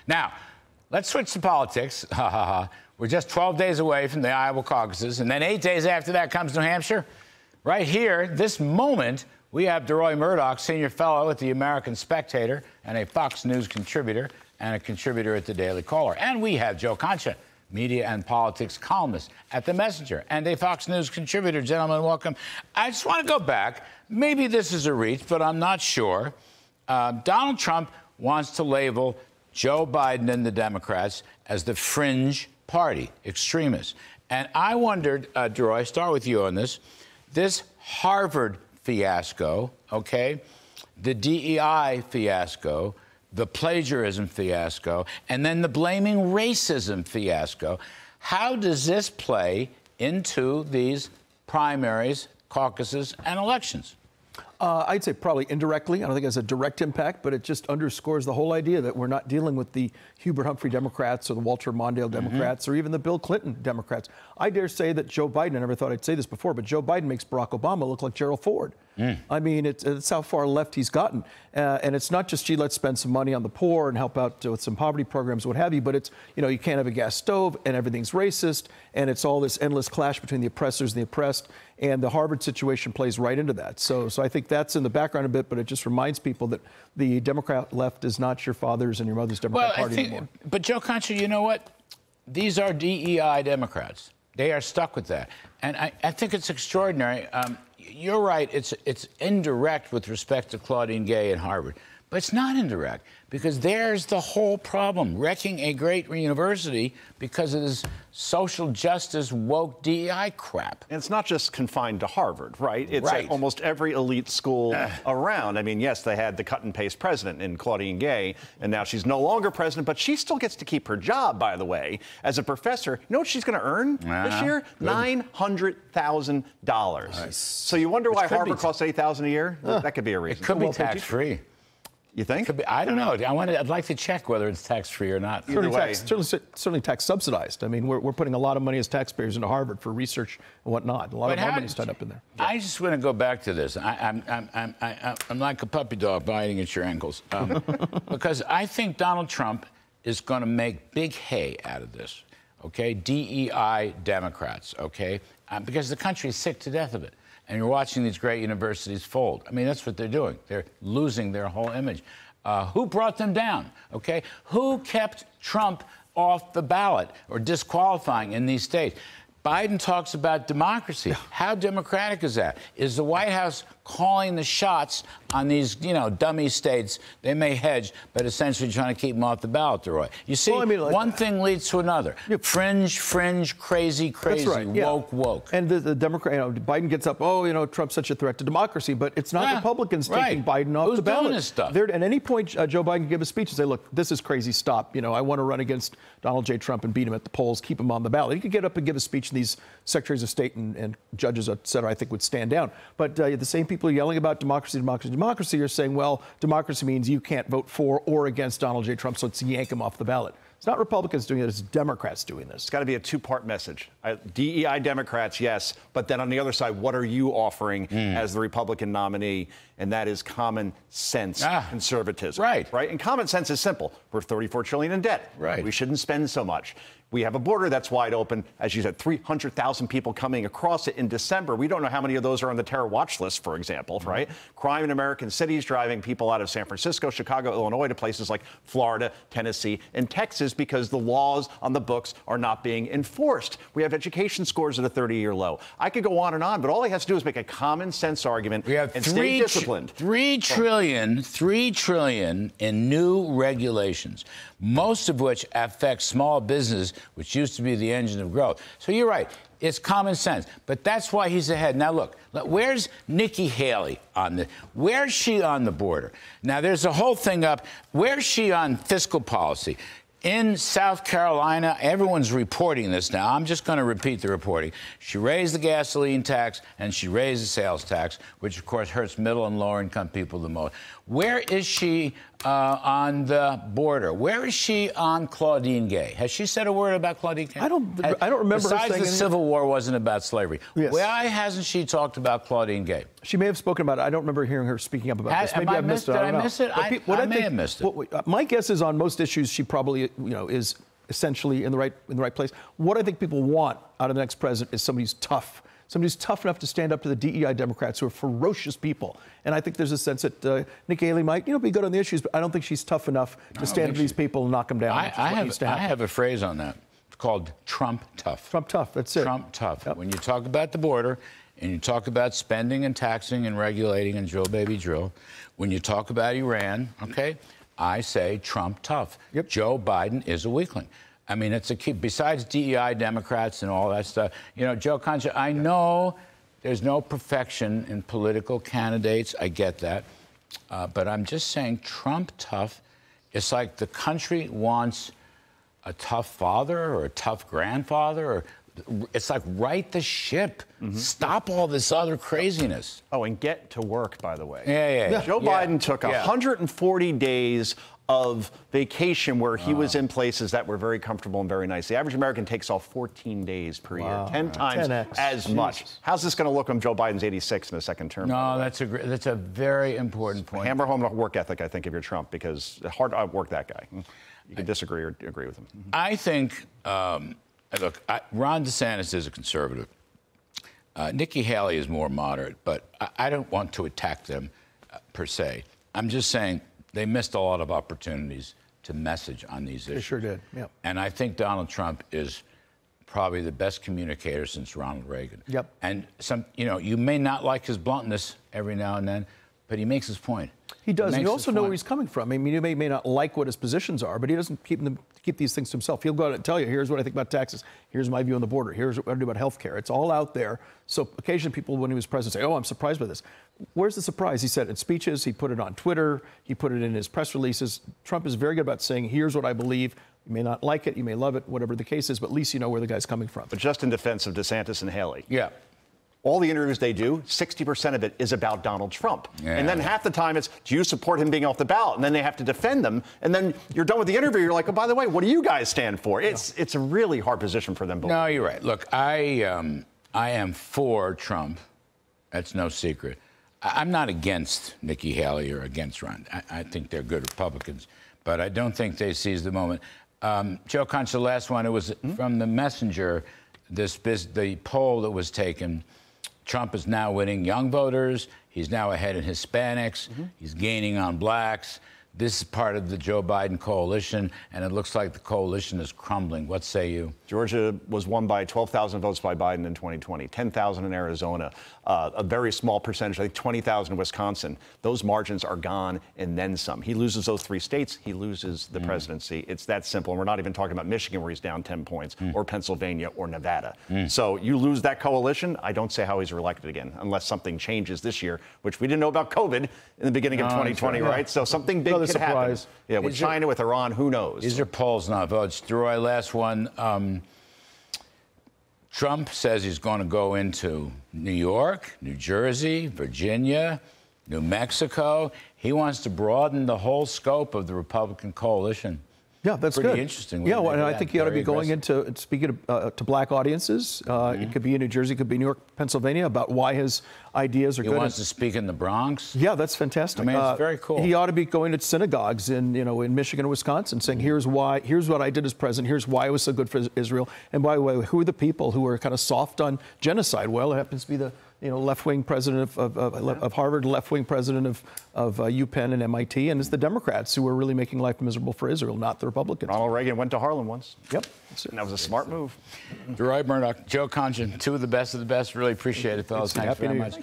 Now, let's switch to politics. We're just 12 days away from the Iowa caucuses, and then 8 days after that comes New Hampshire. Right here, this moment, we have Deroy Murdock, senior fellow at the American Spectator and a Fox News contributor and a contributor at the Daily Caller. And we have Joe Concha, media and politics columnist at The Messenger and a Fox News contributor. Gentlemen, welcome. I just want to go back. Maybe this is a reach, but I'm not sure. Donald Trump wants to label Joe Biden and the Democrats as the fringe party, extremists. And I wondered, Deroy, start with you on this. This Harvard fiasco, okay, the DEI fiasco, the plagiarism fiasco, and then the blaming racism fiasco. How does this play into these primaries, caucuses, and elections? I'd say probably indirectly. I don't think it has a direct impact, but it just underscores the whole idea that we're not dealing with the Hubert Humphrey Democrats or the Walter Mondale Democrats or even the Bill Clinton Democrats. I dare say that Joe Biden, I never thought I'd say this before, but Joe Biden makes Barack Obama look like Gerald Ford. I mean, it's how far left he's gotten. And it's not just, gee, let's spend some money on the poor and help out with some poverty programs, what have you, but it's, you know, you can't have a gas stove and everything's racist, and it's all this endless clash between the oppressors and the oppressed, and the Harvard situation plays right into that. So I think that's in the background a bit, but it just reminds people that the Democrat left is not your father's and your mother's Democrat Party anymore. But Joe Concha, you know what? These are DEI Democrats. They are stuck with that. And I think it's extraordinary. You're right, it's indirect with respect to Claudine Gay and Harvard. But it's not indirect, because there's the whole problem, wrecking a great university because of this social justice woke DEI crap. And it's not just confined to Harvard, right? It's at almost every elite school around. I mean, yes, they had the cut and paste president in Claudine Gay, and now she's no longer president, but she still gets to keep her job, by the way, as a professor. You know what she's going to earn this year? $900,000. Nice. So you wonder why Harvard costs $8,000 a year? That could be a reason. It could be tax-free. You think? I don't know. I'd like to check whether it's tax-free or not. Certainly tax subsidized. I mean, we're putting a lot of money as taxpayers into Harvard for research and whatnot. A lot of our money's tied up in there. I just want to go back to this. I'm like a puppy dog biting at your ankles, because I think Donald Trump is going to make big hay out of this. Okay, DEI Democrats. Okay, because the country is sick to death of it. And you're watching these great universities fold. I mean, that's what they're doing. They're losing their whole image. Who brought them down? Okay? Who kept Trump off the ballot or disqualifying in these states? Biden talks about democracy. How democratic is that? Is the White House calling the shots on these, you know, dummy states? They may hedge, but essentially trying to keep them off the ballot, Deroy. You see, one thing leads to another. Fringe, crazy, woke. And the Democrat, you know, Biden gets up, oh, you know, Trump's such a threat to democracy, but it's not Republicans taking Biden off the ballot. Who's doing this stuff? At any point, Joe Biden can give a speech and say, look, this is crazy, stop. You know, I want to run against Donald J. Trump and beat him at the polls, keep him on the ballot. He could get up and give a speech, and these secretaries of state and judges, et cetera, I think would stand down. But the same people yelling about democracy are saying, well, democracy means you can't vote for or against Donald J. Trump, so let's yank him off the ballot. It's not Republicans doing it, it's Democrats doing this. It's got to be a two-part message. DEI Democrats, yes, but then on the other side, what are you offering as the Republican nominee? And that is common sense conservatism. Right. And common sense is simple. We're $34 trillion in debt. We shouldn't spend so much. We have a border that's wide open. As you said, 300,000 people coming across it in December. We don't know how many of those are on the terror watch list, for example, right? Crime in American cities driving people out of San Francisco, Chicago, Illinois to places like Florida, Tennessee, and Texas because the laws on the books are not being enforced. We have education scores at a 30-year low. I could go on, but all he has to do is make a common sense argument and stay disciplined. $3 trillion in new regulations, most of which affect small business, which used to be the engine of growth. So you're right. It's common sense. But that's why he's ahead. Now, look, where's Nikki Haley on this? Where's she on the border? Now, there's a whole thing up. Where's she on fiscal policy? In South Carolina, everyone's reporting this now. I'm just going to repeat the reporting. She raised the gasoline tax and she raised the sales tax, which, of course, hurts middle and lower income people the most. Where is she on the border? Where is she on Claudine Gay? Has she said a word about Claudine Gay? I don't remember her saying Besides the Civil War wasn't about slavery. Yes. Why hasn't she talked about Claudine Gay? She may have spoken about it. I don't remember hearing her speaking up about this. Maybe I missed it. Did I miss it? I may have missed it. My guess is on most issues, she probably is essentially in the right place. What I think people want out of the next president is somebody who's tough. Somebody who's tough enough to stand up to the DEI Democrats, who are ferocious people. And I think there's a sense that Nikki Haley might, be good on the issues, but I don't think she's tough enough to stand up to these people and knock them down. I have a phrase on that. It's called Trump tough. Trump tough, that's it. Trump tough. Yep. When you talk about the border and you talk about spending and taxing and regulating and drill, baby, drill, when you talk about Iran, okay, I say Trump tough. Yep. Joe Biden is a weakling. I mean, it's a key. Besides DEI Democrats and all that stuff, Joe Concha, I know there's no perfection in political candidates. I get that. But I'm just saying Trump tough. It's like the country wants a tough father or a tough grandfather. Or it's like right the ship. Mm-hmm. Stop all this other craziness. Oh, and get to work, by the way. Yeah. Joe Biden took 140 days of vacation where he was in places that were very comfortable and very nice. The average American takes off 14 days per year, 10 times 10X. as much. How's this going to look when Joe Biden's 86 in the second term? No, that's a very important point. Hammer home the work ethic, I think, if you're Trump, because hard to outwork that guy. You can disagree or agree with him. I think, look, Ron DeSantis is a conservative. Nikki Haley is more moderate, but I don't want to attack them per se. I'm just saying they missed a lot of opportunities to message on these issues. They sure did, yeah. And I think Donald Trump is probably the best communicator since Ronald Reagan. Yep. And you may not like his bluntness every now and then, but he makes his point. He does. And you also know where he's coming from. I mean, you may not like what his positions are, but he doesn't keep these things to himself. He'll go out and tell you, here's what I think about taxes. Here's my view on the border. Here's what I do about health care. It's all out there. So occasionally people, when he was president, say, oh, I'm surprised by this. Where's the surprise? He said it in speeches. He put it on Twitter. He put it in his press releases. Trump is very good about saying, here's what I believe. You may not like it. You may love it, whatever the case is, but at least you know where the guy's coming from. But just in defense of DeSantis and Haley. Yeah. All the interviews they do, 60% of it is about Donald Trump. Yeah. And then half the time it's, do you support him being off the ballot? And then they have to defend them. And then you're done with the interview. You're like, oh, by the way, what do you guys stand for? It's a really hard position for them both. No, you're right. Look, I am for Trump. That's no secret. I'm not against Nikki Haley or against Ron. I think they're good Republicans. But I don't think they seize the moment. Joe Concha, the last one, it was from the Messenger, the poll that was taken. Trump is now winning young voters. He's now ahead in Hispanics. He's gaining on blacks. This is part of the Joe Biden coalition, and it looks like the coalition is crumbling. What say you? Georgia was won by 12,000 votes by Biden in 2020, 10,000 in Arizona, a very small percentage, I think 20,000 in Wisconsin. Those margins are gone and then some. He loses those 3 states, he loses the presidency. It's that simple. And we're not even talking about Michigan, where he's down 10 points, or Pennsylvania or Nevada. So you lose that coalition, I don't say how he's reelected again, unless something changes this year, which we didn't know about COVID in the beginning of 2020, right? So something big could happen. Yeah, with China, with Iran, who knows? These are polls, not votes. Deroy, last one. Trump says he's going to go into New York, New Jersey, Virginia, New Mexico. He wants to broaden the whole scope of the Republican coalition. Yeah, that's pretty good. Interesting. Yeah, well, and I think he ought to be going into speaking to black audiences. It could be in New Jersey, it could be New York, Pennsylvania, about why his ideas are good. He wants to speak in the Bronx. Yeah, that's fantastic. I mean, it's very cool. He ought to be going to synagogues in Michigan and Wisconsin, saying, here's why, here's what I did as president, here's why it was so good for Israel, and by the way, who are the people who are kind of soft on genocide? Well, it happens to be the left-wing president of Harvard, left-wing president of UPenn and MIT, and it's the Democrats who are really making life miserable for Israel, not the Republicans. Ronald Reagan went to Harlem once. Yep. And that was a smart move. Deroy Murdock, Joe Concha, 2 of the best. Really appreciate it, fellas. Thanks very much.